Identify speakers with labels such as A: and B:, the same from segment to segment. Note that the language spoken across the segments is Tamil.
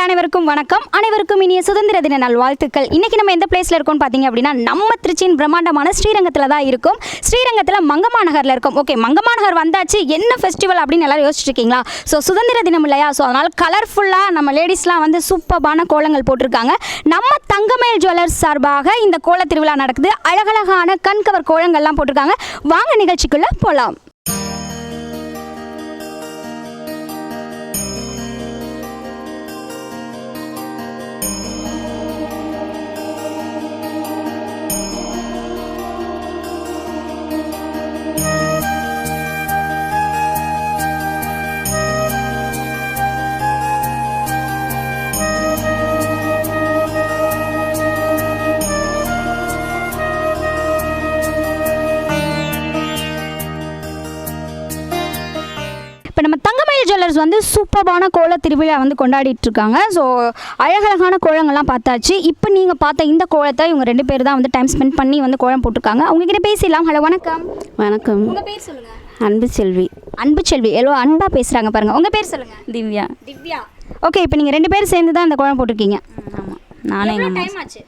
A: அனைவருக்கும் வணக்கம். அனைவருக்கும் இனிய சுதந்திர தின நல்வாழ்த்துக்கள். இன்னைக்கு நம்ம எந்த பிளேஸ்ல இருக்கோம் பாத்தீங்க அப்படின்னா நம்ம திருச்சியின் பிரம்மாண்டமான ஸ்ரீரங்கத்துல தான் இருக்கும். ஸ்ரீரங்கத்துல மங்கம்மா நகர்ல இருக்கும். ஓகே, மங்கம்மா நகர் வந்தாச்சு, என்ன ஃபெஸ்டிவல் அப்படின்னு எல்லாரும் யோசிச்சுட்டு இருக்கீங்களா? ஸோ சுதந்திர தினம் இல்லையா? ஸோ அதனால கலர்ஃபுல்லா நம்ம லேடிஸ்லாம் வந்து சூப்பரான கோலங்கள் போட்டிருக்காங்க. நம்ம தங்கமயில் ஜுவல்லர்ஸ் சார்பாக இந்த கோல திருவிழா நடக்குது. அழகழகான கண்கவர் கோலங்கள்லாம் போட்டிருக்காங்க. வாங்க நிகழ்ச்சிக்குள்ள போலாம். இப்போ நம்ம தங்கமயில் ஜுவல்லர்ஸ் வந்து சூப்பரான கோல திருவிழா வந்து கொண்டாடிட்டு இருக்காங்க. ஸோ அழகழகான கோலங்கள்லாம் பார்த்தாச்சு. இப்போ நீங்கள் பார்த்த இந்த கோலத்தை இவங்க 2 பேர் தான் வந்து டைம் ஸ்பெண்ட் பண்ணி வந்து கோலம் போட்டிருக்காங்க. அவங்ககிட்ட பேசிடலாம். ஹலோ, வணக்கம்.
B: வணக்கம்.
A: உங்கள் பேர் சொல்லுங்கள்.
B: அன்பு செல்வி.
A: அன்பு செல்வி, எவ்வளோ அன்பாக பேசுகிறாங்க பாருங்கள். உங்கள் பேர் சொல்லுங்கள்.
B: திவ்யா.
A: திவ்யா. ஓகே, இப்போ நீங்கள் 2 பேர் சேர்ந்து தான் இந்த கோலம் போட்டிருக்கீங்க.
B: ஆமாம், நானே எங்கள் அம்மா.
A: டைம் ஆச்சு.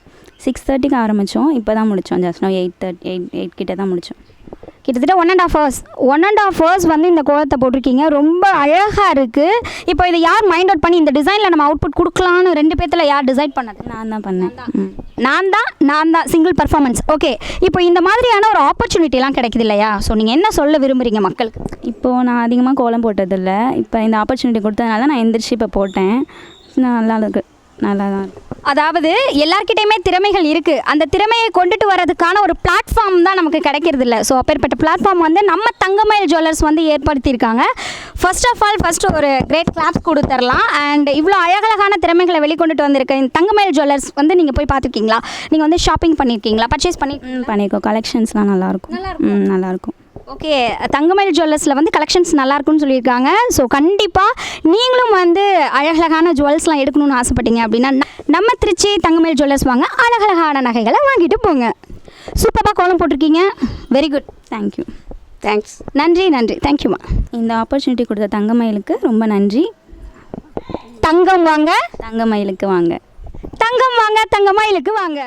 B: 6:30க்கு ஆரம்பித்தோம். இப்போ தான் முடித்தோம். ஜஸ்ட் 8 கிட்ட தான் முடித்தோம்.
A: கிட்டத்தட்ட 1.5 hours வந்து இந்த கோலத்தை போட்டிருக்கீங்க. ரொம்ப அழகாக இருக்குது. இப்போ இதை யார் மைண்ட் அவுட் பண்ணி இந்த டிசைனில் நம்ம அவுட்புட் கொடுக்கலான்னு 2 பேர்த்தில் யார் டிசைட் பண்ணது?
B: நான் தான் பண்ணேன்.
A: நான் தான் சிங்கிள் பர்ஃபார்மன்ஸ். ஓகே, இப்போ இந்த மாதிரியான ஒரு ஆப்பர்ச்சுனிட்டிலாம் கிடைக்குது இல்லையா? ஸோ நீங்கள் என்ன சொல்ல விரும்புகிறீங்க மக்களுக்கு?
B: இப்போது நான் அதிகமாக கோலம் போட்டதில்லை. இப்போ இந்த ஆப்பர்ச்சுனிட்டி கொடுத்ததுனால தான் நான் எந்திரிச்சு இப்போ போட்டேன். நல்லா தான் இருக்குது.
A: அதாவது எல்லார்கிட்டையுமே திறமைகள் இருக்குது. அந்த திறமையை கொண்டுட்டு வரதுக்கான ஒரு பிளாட்ஃபார்ம் தான் நமக்கு கிடைக்கிறது இல்லை. ஸோ அப்பேற்பட்ட பிளாட்ஃபார்ம் வந்து நம்ம தங்கமயில் ஜுவல்லர்ஸ் வந்து ஏற்படுத்தியிருக்காங்க. ஃபர்ஸ்ட் ஒரு கிரேட் கிளாப்ஸ் கொடுத்துடலாம். அண்ட் இவ்வளோ அழகழகான திறமைகளை வெளிக்கொண்டுட்டு வந்திருக்க இந்த தங்கமயில் ஜுவல்லர்ஸ் வந்து நீங்கள் போய் பார்த்துருக்கீங்களா? நீங்கள் வந்து ஷாப்பிங் பண்ணியிருக்கீங்களா? பர்ச்சேஸ்
B: பண்ணியிருக்கோம். கலெக்ஷன்ஸ்லாம் நல்லாயிருக்கும். நல்லாயிருக்கும்.
A: ஓகே, தங்கமயில் ஜுவல்லர்ஸில் வந்து கலெக்ஷன்ஸ் நல்லாயிருக்குன்னு சொல்லியிருக்காங்க. ஸோ கண்டிப்பாக நீங்களும் வந்து அழகழகான ஜுவல்ஸ்லாம் எடுக்கணும்னு ஆசைப்பட்டீங்க அப்படின்னா நம்ம திருச்சி தங்கமயில் ஜுவல்லர்ஸ் வாங்க. அழகழகான நகைகளை வாங்கிட்டு போங்க. சூப்பராக கோலம் போட்டிருக்கீங்க. Very good.
B: தேங்க்யூ.
A: தேங்க்ஸ். நன்றி. தேங்க்யூம்மா.
B: இந்த ஆப்பர்ச்சுனிட்டி கொடுத்த தங்கமயிலுக்கு ரொம்ப நன்றி.
A: தங்கம் வாங்க,
B: தங்கமயிலுக்கு வாங்க.
A: தங்கம் வாங்க, தங்கமயிலுக்கு வாங்க.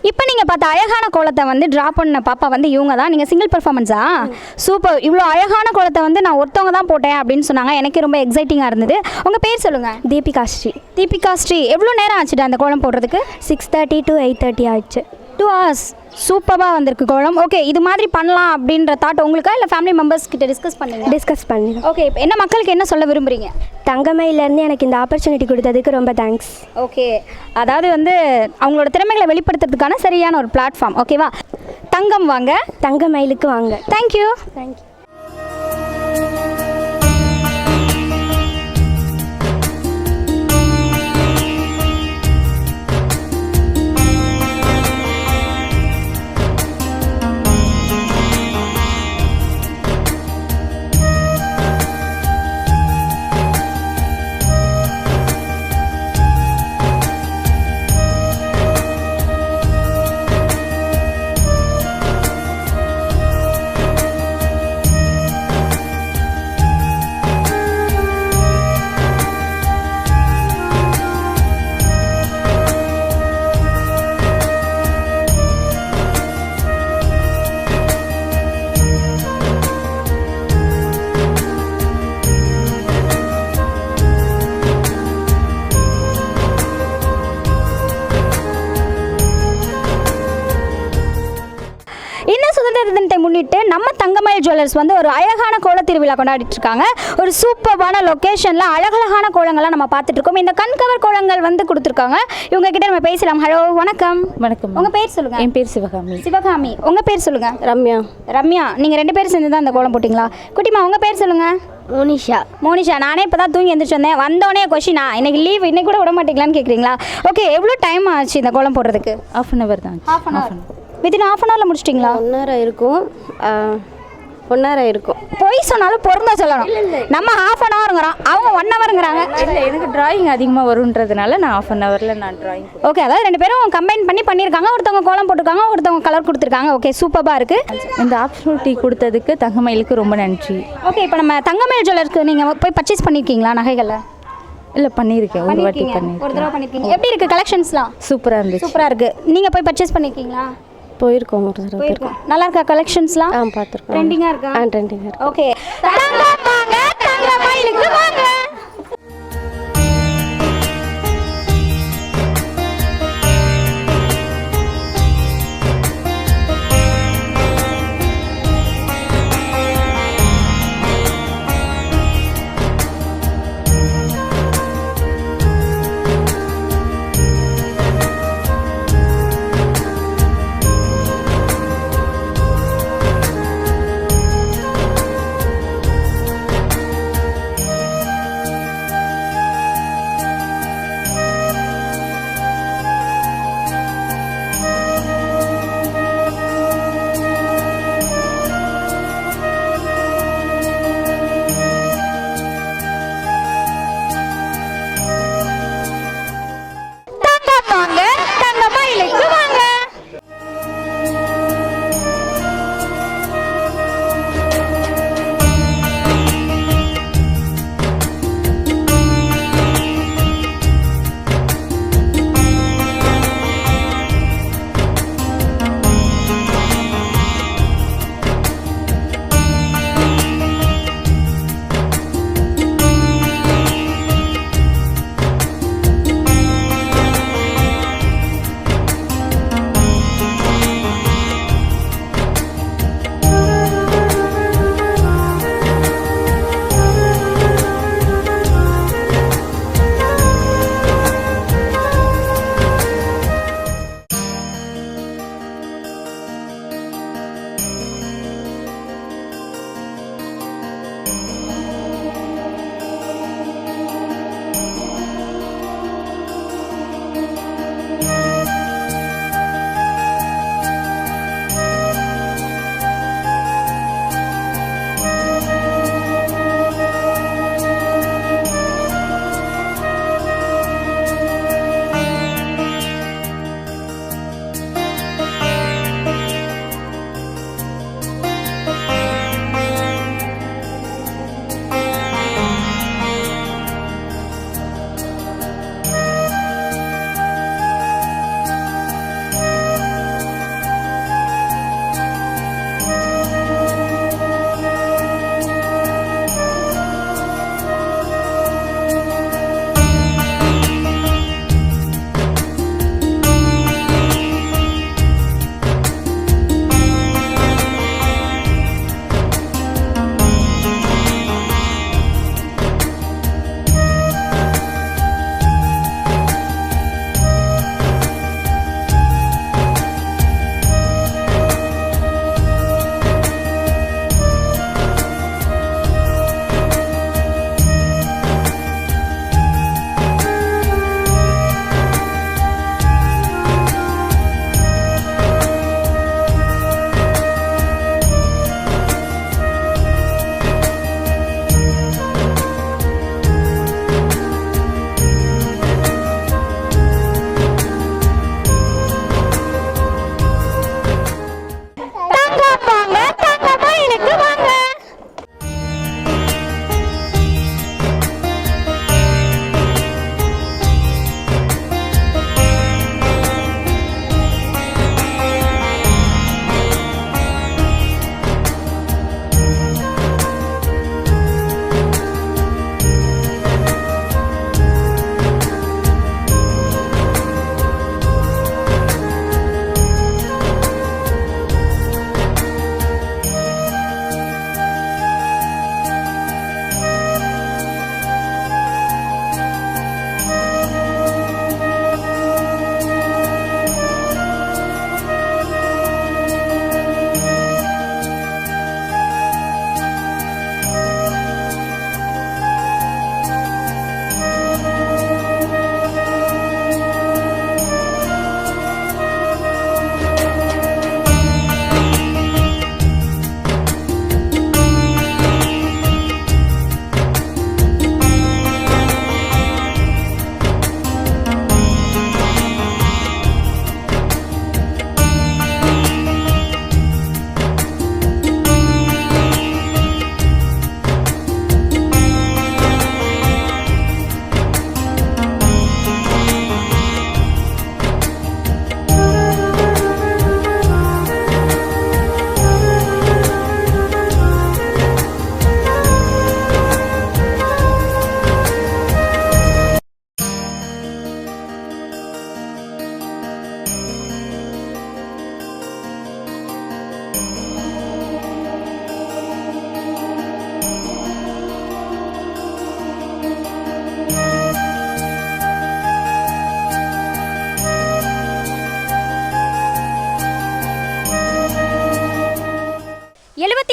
A: இப்போ நீங்கள் பார்த்த அழகான கோலத்தை வந்து ட்ரா பண்ண பாப்பா வந்து இவங்க தான். நீங்கள் சிங்கிள் பர்ஃபார்மன்ஸா? சூப்பர். இவ்வளோ அழகான கோலத்தை வந்து நான் ஒருத்தவங்க தான் போட்டேன் அப்படின்னு சொன்னாங்க. எனக்கு ரொம்ப எக்ஸைட்டிங்காக இருந்தது. உங்கள் பேர் சொல்லுங்கள்.
C: தீபிகா ஸ்ரீ.
A: தீபிகா ஸ்ரீ. எவ்வளோ நேரம் ஆச்சுட்டு அந்த கோலம் போடுறதுக்கு?
C: 6:30 to 8:30 ஆயிடுச்சு.
A: 2 hours. சூப்பராக வந்திருக்கு கோலம். ஓகே, இது மாதிரி பண்ணலாம் அப்படின்ற தாட் உங்களுக்கா இல்லை ஃபேமிலி மெம்பர்ஸ் கிட்ட டிஸ்கஸ்
C: பண்ணி
A: ஓகே, இப்போ என்ன மக்களுக்கு என்ன சொல்ல விரும்புகிறீங்க?
C: தங்கமயிலேருந்து எனக்கு இந்த ஆப்பர்ச்சுனிட்டி கொடுத்ததுக்கு ரொம்ப தேங்க்ஸ்.
A: ஓகே, அதாவது வந்து அவங்களோட திறமைகளை வெளிப்படுத்துறதுக்கான சரியான ஒரு பிளாட்ஃபார்ம். ஓகேவா? தங்கம் வாங்க,
C: தங்கமயிலுக்கு வாங்க.
A: தேங்க்யூ. சுதந்திர தினத்தை முன்னிட்டு நம்ம தங்கமயில் ஜுவல்லர்ஸ் வந்து ஒரு அழகான கோல திருவிழா கொண்டாடிட்டு இருக்காங்க. ஒரு சூப்பரான லொகேஷன்ல அழகழகான கோலங்கள்லாம் நம்ம பார்த்துட்டு இருக்கோம். இந்த கண்கவர் கோலங்கள் வந்து கொடுத்துருக்காங்க. இவங்க கிட்ட நம்ம பேசலாம். ஹலோ, வணக்கம்.
B: வணக்கம்.
A: உங்க பேர் சொல்லுங்க.
B: என் பேர் சிவகாமி.
A: சிவகாமி. உங்க பேர் சொல்லுங்க.
C: ரம்யா.
A: ரம்யா. நீங்க 2 பேரும் சேர்ந்து தான் இந்த கோலம் போட்டிங்களா? குட்டிமா, உங்க பேர் சொல்லுங்க.
C: மோனிஷா.
A: மோனிஷா. நானே இப்போ தான் தூங்கி எந்திரிச்சு வந்தேன். வந்தோடனே கொஷினா இன்னைக்கு லீவ், இன்னைக்கு கூட விட மாட்டீங்களான்னு கேட்குறீங்களா? ஓகே, எவ்வளோ டைம் ஆச்சு இந்த கோலம் போடுறதுக்கு?
B: ½ hour தான்.
A: Within ½ hour முடிச்சிட்டிங்களா?
C: 1 hour இருக்கும்.
D: 1 hour ஆயிருக்கும்.
A: பொய் சொன்னாலும் பொறுமை சொல்லணும். நம்ம half an hourங்கிறோம், அவங்க 1 hourங்கிறாங்க.
B: இல்லை எனக்கு டிராயிங் அதிகமாக வருன்றதுனால நான் 1/2 ஹவரில் நான் டிராயிங்.
A: ஓகே, அதாவது 2 பேரும் கம்பைன் பண்ணியிருக்காங்க. ஒருத்தவங்க கோலம் போட்டிருக்காங்க, ஒருத்தவங்க கலர் கொடுத்துருக்காங்க. ஓகே, சூப்பராக இருக்குது.
B: இந்த ஆப்பர்ச்சுனிட்டி கொடுத்ததுக்கு தங்கமயிலுக்கு ரொம்ப நன்றி.
A: ஓகே, இப்போ நம்ம தங்கமயில் ஜுவல்லருக்கு நீங்கள் போய் பர்ச்சேஸ் பண்ணியிருக்கீங்களா நகைகளை?
B: இல்லை பண்ணியிருக்கேன், ஒரு வாட்டி
A: ஒரு
B: பண்ணியிருக்கேன்.
A: தடவை பண்ணியிருக்கீங்க. எப்படி இருக்குது கலெக்ஷன்ஸ்லாம்?
B: சூப்பராக இருந்துச்சு.
A: சூப்பராக இருக்குது. நீங்கள் போய் பர்ச்சேஸ் பண்ணியிருக்கீங்களா?
D: போயிருக்கோம் ஒரு தடவை.
A: போயிருக்கோம். நல்லா இருக்கா கலெக்ஷன்ஸ்லாம்?
D: பார்த்துருக்கோம்.
A: ட்ரெண்டிங்காக இருக்கா?
D: ட்ரெண்டிங்காக இருக்கு.
A: ஓகே, வாங்க தங்கமயிலுக்கு வாங்க.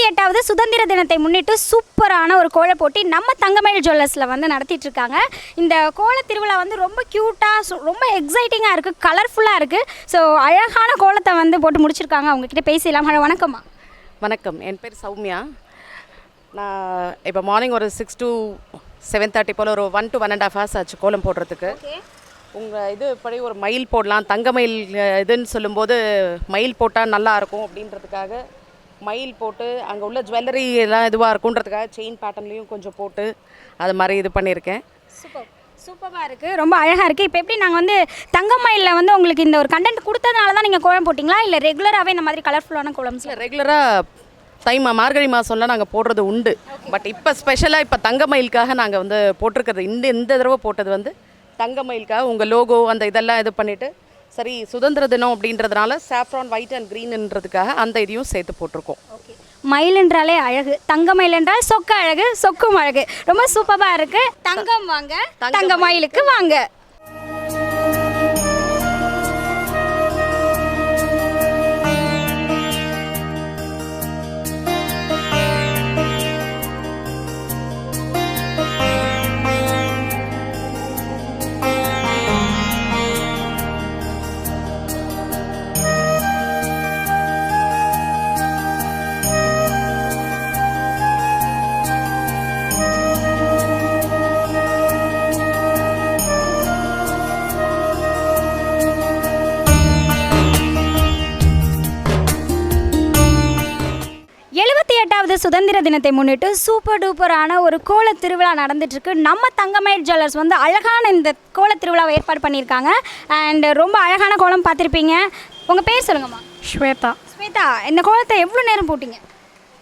A: 78வது சுதந்திர தினத்தை முன்னிட்டு சூப்பரான ஒரு கோல போட்டி நம்ம தங்கமயில் ஜுவல்லர்ஸில் வந்து நடத்திட்டு இருக்காங்க. இந்த கோல திருவிழா வந்து ரொம்ப க்யூட்டாக ரொம்ப எக்ஸைட்டிங்காக இருக்குது, கலர்ஃபுல்லாக இருக்குது. ஸோ அழகான கோலத்தை வந்து போட்டு முடிச்சிருக்காங்க. அவங்கக்கிட்ட பேசிடலாம். ஹலோ, வணக்கம்மா.
E: வணக்கம், என் பேர் சௌமியா. நான் இப்போ மார்னிங் ஒரு 6 to 7:30 போல் ஒரு 1 to 1.5 hours ஆச்சு கோலம் போடுறதுக்கு. உங்கள் இது படி ஒரு மயில் போடலாம், தங்க மயில் இதுன்னு சொல்லும்போது மயில் போட்டால் நல்லா இருக்கும் அப்படின்றதுக்காக மயில் போட்டு அங்கே உள்ள ஜுவல்லரி எல்லாம் இதுவாக இருக்குன்றதுக்காக செயின் பேட்டர்ன்லேயும் கொஞ்சம் போட்டு அது மாதிரி இது பண்ணியிருக்கேன்.
A: சூப்பராக இருக்குது, ரொம்ப அழகாக இருக்குது. இப்போ எப்படி நாங்கள் வந்து தங்கமயிலில் வந்து உங்களுக்கு இந்த ஒரு கண்டென்ட் கொடுத்ததுனால தான் நீங்கள் கோலம் போட்டிங்களா, இல்லை ரெகுலராகவே இந்த மாதிரி கலர்ஃபுல்லான கோலம்ஸ்?
E: இல்லை, ரெகுலராக மார்கழி மாதம்லாம் நாங்கள் போடுறது உண்டு. பட் இப்போ ஸ்பெஷலாக இப்போ தங்க மயிலுக்காக நாங்கள் வந்து போட்டிருக்கிறது. இந்த தடவை போட்டது வந்து தங்க மயிலுக்காக உங்கள் லோகோ அந்த இதெல்லாம் இது பண்ணிவிட்டு, சரி சுதந்திர தினம் அப்படின்றதுனால சாஃப்ரான் ஒயிட் அண்ட் க்ரீன்ன்றதுக்காக அந்த இதையும் சேர்த்து போட்டிருக்கோம்.
A: மயில் என்றாலே அழகு, தங்க மயில் என்றால் சொக்க அழகு, சொக்கும் அழகு. ரொம்ப சூப்பராக இருக்குது. தங்கம் வாங்க, தங்க மயிலுக்கு வாங்க. 78வது சுதந்திர தினத்தை முன்னிட்டு சூப்பர் டூப்பரான ஒரு கோல திருவிழா நடந்துட்டுருக்கு. நம்ம தங்கமயில் ஜுவல்லர்ஸ் வந்து அழகான இந்த கோல திருவிழாவை ஏற்பாடு பண்ணியிருக்காங்க. அண்ட் ரொம்ப அழகான கோலம் பார்த்துருப்பீங்க. உங்கள் பேர் சொல்லுங்கம்மா.
F: ஸ்வேதா.
A: ஸ்வேதா, இந்த கோலத்தை எவ்வளோ நேரம் போட்டிங்க?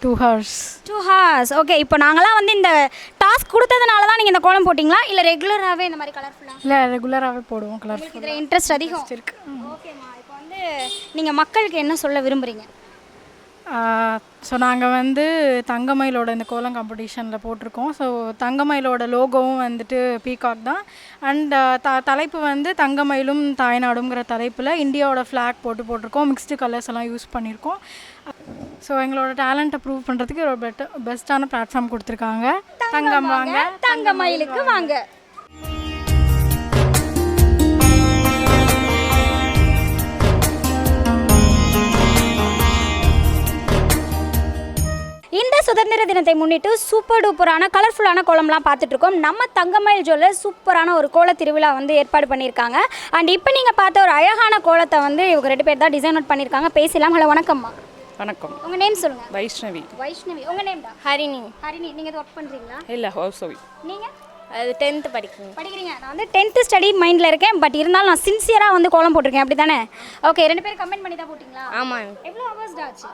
F: 2 hours.
A: 2 hours. ஓகே, இப்போ நாங்களாம் வந்து இந்த டாஸ்க் கொடுத்ததுனால தான் நீங்கள் இந்த கோலம் போட்டிங்களா, இல்லை ரெகுலராகவே இந்த மாதிரி கலர்ஃபுல்லாக?
F: இல்லை, ரெகுலராகவே போடுவோம். கலர்ஃபுல்
A: இதில் இன்ட்ரெஸ்ட் அதிகம்
F: இருக்கு.
A: ஓகேம்மா, இப்போ வந்து நீங்கள் மக்களுக்கு என்ன சொல்ல விரும்புகிறீங்க?
F: ஸோ நாங்கள் வந்து தங்கமயிலோட இந்த கோலம் காம்படிஷனில் போட்டிருக்கோம். ஸோ தங்கமயிலோட லோகோவும் வந்துட்டு பீகாக் தான். அண்ட் தலைப்பு வந்து தங்கமயிலும் தாய்நாடுங்கிற தலைப்பில் இந்தியாவோட ஃப்ளாக் போட்டிருக்கோம். மிக்ஸ்டு கலர்ஸ் எல்லாம் யூஸ் பண்ணியிருக்கோம். ஸோ எங்களோட டேலண்ட்டை ப்ரூவ் பண்ணுறதுக்கு ஒரு பெஸ்ட்டான பிளாட்ஃபார்ம் கொடுத்துருக்காங்க. தங்கம் வாங்க,
A: தங்கமயிலுக்கு வாங்க. இந்த சுதந்திர தினத்தை முன்னிட்டு சூப்பர் டூப்பரான கலர்ஃபுல்லான கோலம்லாம் பார்த்துட்ருக்கோம். நம்ம தங்கமயில் ஜுவல்லர்ஸ் சூப்பரான ஒரு கோல திருவிழா வந்து ஏற்பாடு பண்ணியிருக்காங்க. அண்ட் இப்போ நீங்கள் பார்த்த ஒரு அழகான கோலத்தை வந்து இவங்க 2 பேர் தான் டிசைன் அவுட் பண்ணியிருக்காங்க. பேசலாம். ஹலோ, வணக்கம்மா.
E: வணக்கம்.
A: உங்கள் நேம் சொல்லுங்கள்.
E: வைஷ்ணவி.
A: வைஷ்ணவி. உங்கள் நேம் தான்?
D: ஹரிணி.
A: ஹரிணி. நீங்கள் ஒர்க் பண்ணுறீங்களா?
E: இல்லை, ஹவுஸ் ஒய்ஃப்.
A: நீங்கள்?
D: அது 10th படிக்கிறேன்.
A: நான் வந்து 10th ஸ்டடி மைண்டில் இருக்கேன். பட் இருந்தாலும் நான் சின்சியராக வந்து கோலம் போட்டிருக்கேன். அப்படி தானே? ஓகே, 2 பேரும் கமெண்ட் பண்ணி தான் போட்டிங்களா?
D: ஆமாம்.
A: எவ்வளோ ஹவர்ஸ் ஆச்சு?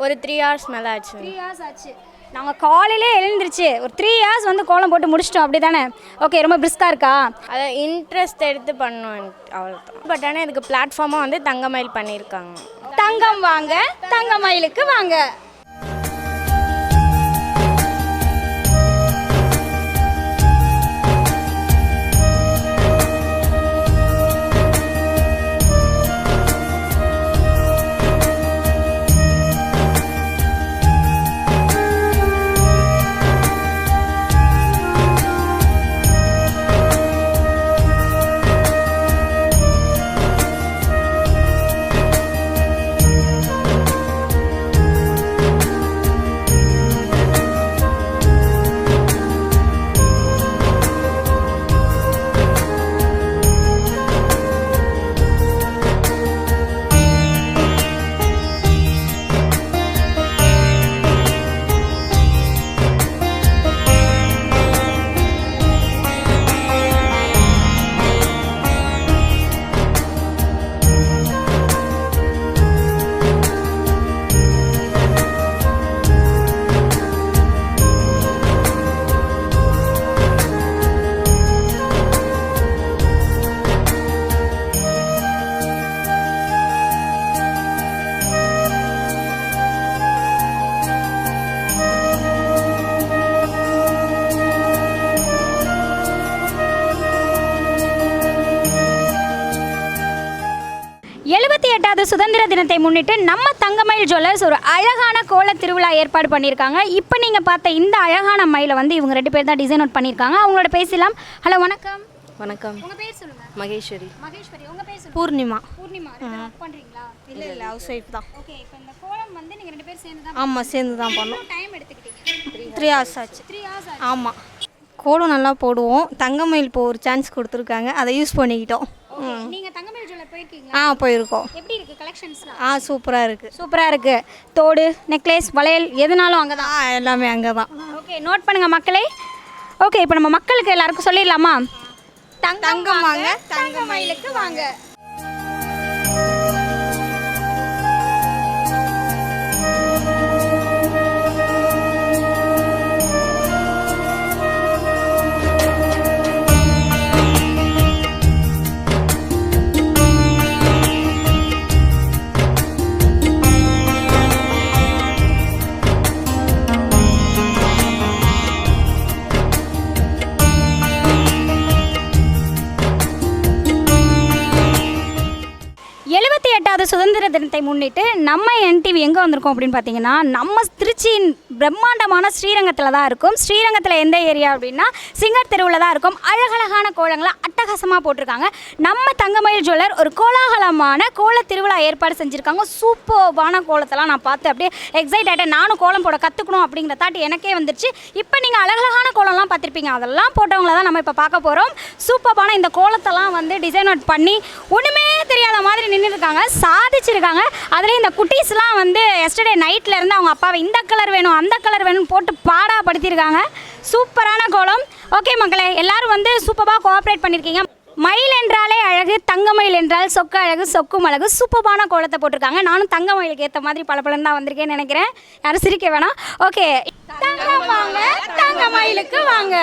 D: ஒரு 3 hours மேலே ஆச்சு.
A: 3 hours ஆச்சு. நாங்கள் காலையிலே எழுந்திருச்சு ஒரு 3 hours வந்து கோலம் போட்டு முடிச்சிட்டோம். அப்படி தானே? ஓகே, ரொம்ப பிரிஸ்காக இருக்கா?
D: அதை இன்ட்ரெஸ்ட் எடுத்து பண்ணோம், அவ்வளோதான். பட் ஆனால் இதுக்கு பிளாட்ஃபார்மாக வந்து தங்கமயில் பண்ணியிருக்காங்க.
A: தங்கம் வாங்க, தங்கமயிலுக்கு வாங்க. சுதந்திர தினத்தை முன்னிட்டு நம்ம தங்கமயில் ஜுவல்லர்ஸ் ஒரு அழகான கோல திருவிழா ஏற்பாடு பண்ணியிருக்காங்க. இப்போ நீங்கள் பார்த்த இந்த அழகான மயிலை வந்து இவங்க 2 பேர் தான் டிசைன் அவுட் பண்ணியிருக்காங்க. அவங்களோட பேசலாம். ஹலோ, வணக்கம்.
G: வணக்கம்.
A: உங்கள் பேர் சொல்லுங்கள்.
G: மகேஸ்வரி.
A: மகேஸ்வரி. உங்கள் பேர் சொல்லுங்கள்.
G: பூர்ணிமா.
A: பூர்ணிமா. ஒர்க் பண்ணுறீங்களா?
G: இல்லை ஹவுஸ் ஒய்ஃப் தான்.
A: ஓகே, இப்போ இந்த கோலம் வந்து நீங்கள் 2 பேர் சேர்ந்து தான்
G: ஆமாம், சேர்ந்து தான் பண்ணோம்.
A: டைம் எடுத்துக்கிட்டீங்க?
G: 3 hours ஆச்சு.
A: 3 hours ஆச்சு.
G: ஆமாம், கோலம் நல்லா போடுவோம். தங்கமயில் இப்போ ஒரு சான்ஸ் கொடுத்துருக்காங்க, அதை யூஸ் பண்ணிக்கிட்டோம்.
A: நீங்கள் தங்கமயில் ஜுவல்லர் போயிருக்கீங்களா?
G: போயிருக்கோம்.
A: எப்படி இருக்குது கலெக்ஷன்ஸ்லாம்?
G: சூப்பராக இருக்குது.
A: சூப்பராக இருக்குது. தோடு, நெக்லஸ், வளையல் எதுனாலும் அங்கே தான்.
G: எல்லாமே அங்கே தான்.
A: ஓகே, நோட் பண்ணுங்கள் மக்களே. ஓகே, இப்போ நம்ம மக்களுக்கு எல்லாருக்கும் சொல்லிடலாமா?
G: தங்கம் வாங்க,
A: தங்கமயிலுக்கு வாங்க. சுதந்திர தினத்தை முன்னிட்டு நம்ம என்டிவி எங்கே வந்திருக்கோம் அப்படின்னு பார்த்தீங்கன்னா, நம்ம திருச்சியின் பிரம்மாண்டமான ஸ்ரீரங்கத்தில் தான் இருக்கும். ஸ்ரீரங்கத்தில் எந்த ஏரியா அப்படின்னா சிங்கர் தெருவில் தான் இருக்கும். அழகழகான கோலங்களை அட்டகாசமாக போட்டிருக்காங்க. நம்ம தங்கமயில் ஜுவல்லர் ஒரு கோலாகலமான கோல திருவிழா ஏற்பாடு செஞ்சுருக்காங்க. சூப்பர்வான கோலத்தெல்லாம் நான் பார்த்து அப்படியே எக்ஸைட் ஆகிட்டேன். நானும் கோலம் போட கற்றுக்கணும் அப்படிங்கிற தாட் எனக்கே வந்துருச்சு. இப்போ நீங்கள் அழகழகான கோலம்லாம் பார்த்துருப்பீங்க, அதெல்லாம் போட்டவங்கள தான் நம்ம இப்போ பார்க்க போகிறோம். சூப்பர்வான இந்த கோலத்தெல்லாம் வந்து டிசைன் அவுட் பண்ணி ஒன்றுமே தெரியாத மாதிரி நின்றுருக்காங்க, சாதிச்சிருக்காங்க. அதுலேயும் இந்த குட்டீஸ்லாம் வந்து எஸ்டர்டே நைட்டில் இருந்து அவங்க அப்பாவை இந்த கலர் வேணும் அந்த கலர் வேணும்னு போட்டு பாடாப்படுத்தியிருக்காங்க. சூப்பரான கோலம். ஓகே மக்களே, எல்லாரும் வந்து சூப்பராக கோஆப்ரேட் பண்ணியிருக்கீங்க. மயில் என்றாலே அழகு, தங்கமயில் என்றால் சொக்க அழகு, சொக்கும் அழகு. சூப்பரான கோலத்தை போட்டிருக்காங்க. நானும் தங்கமயிலுக்கு ஏற்ற மாதிரி பலபலன்னு தான் வந்திருக்கேன்னு நினைக்கிறேன். யாரும் சிரிக்க வேணாம். ஓகே, தங்கம் வாங்க, தங்கமயிலுக்கு வாங்க.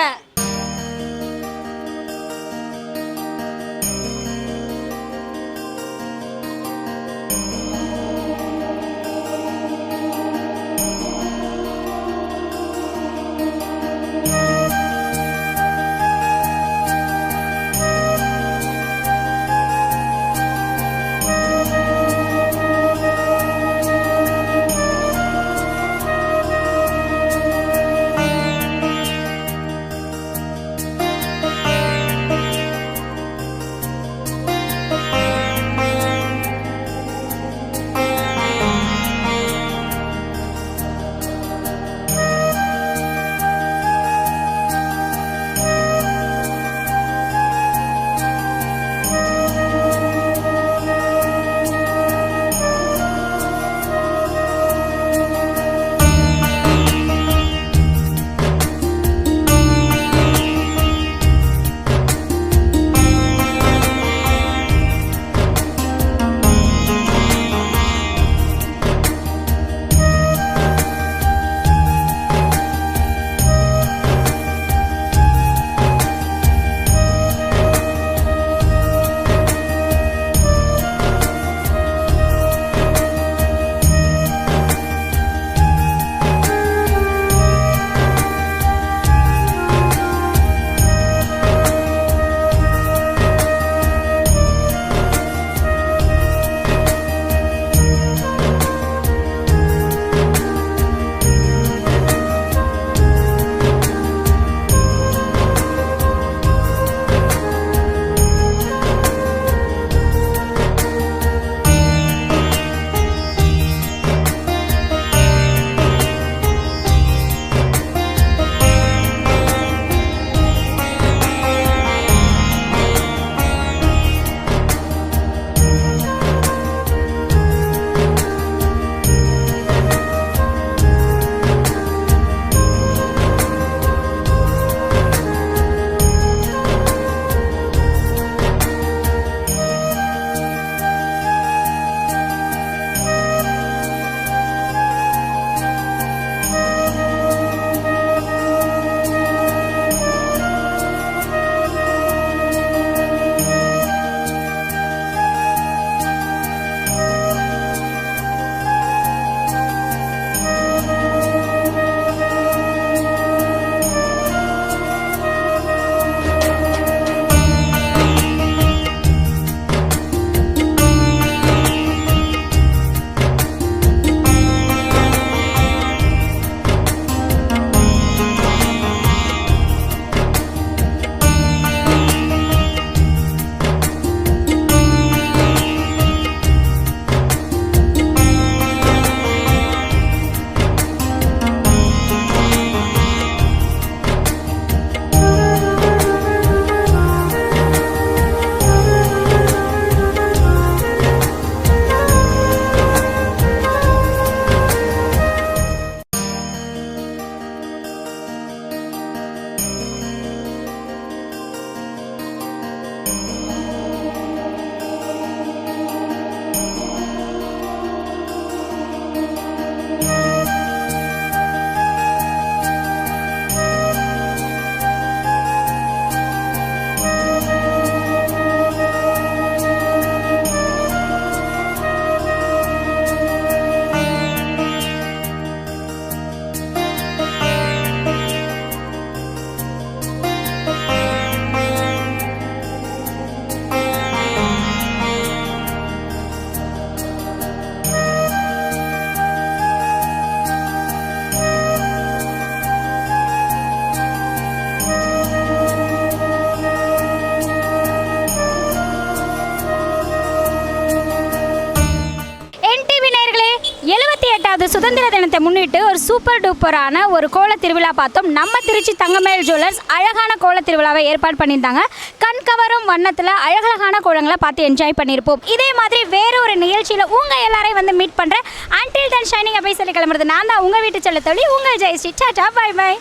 A: சுதந்திர தினத்தை முன்னிட்டு ஒரு சூப்பர் டூப்பரான ஒரு கோல திருவிழா பார்த்தோம். நம்ம திருச்சி தங்கமயில் ஜுவல்லர்ஸ் அழகான கோல திருவிழாவை ஏற்பாடு பண்ணியிருந்தாங்க. கண் கவரும் வண்ணத்தில் அழகழகான கோலங்களை பார்த்து என்ஜாய் பண்ணியிருப்போம். இதே மாதிரி வேற ஒரு நிகழ்ச்சியில் உங்கள் எல்லாரையும் வந்து மீட் பண்ணுறேன். அன்டில் தென் ஷைனிங் அப்படி சொல்லி கிளம்புறது நான் தான் உங்கள் வீட்டு செல்ல தோழி உங்கள் ஜெயஸ்ரீ. Tata bye by.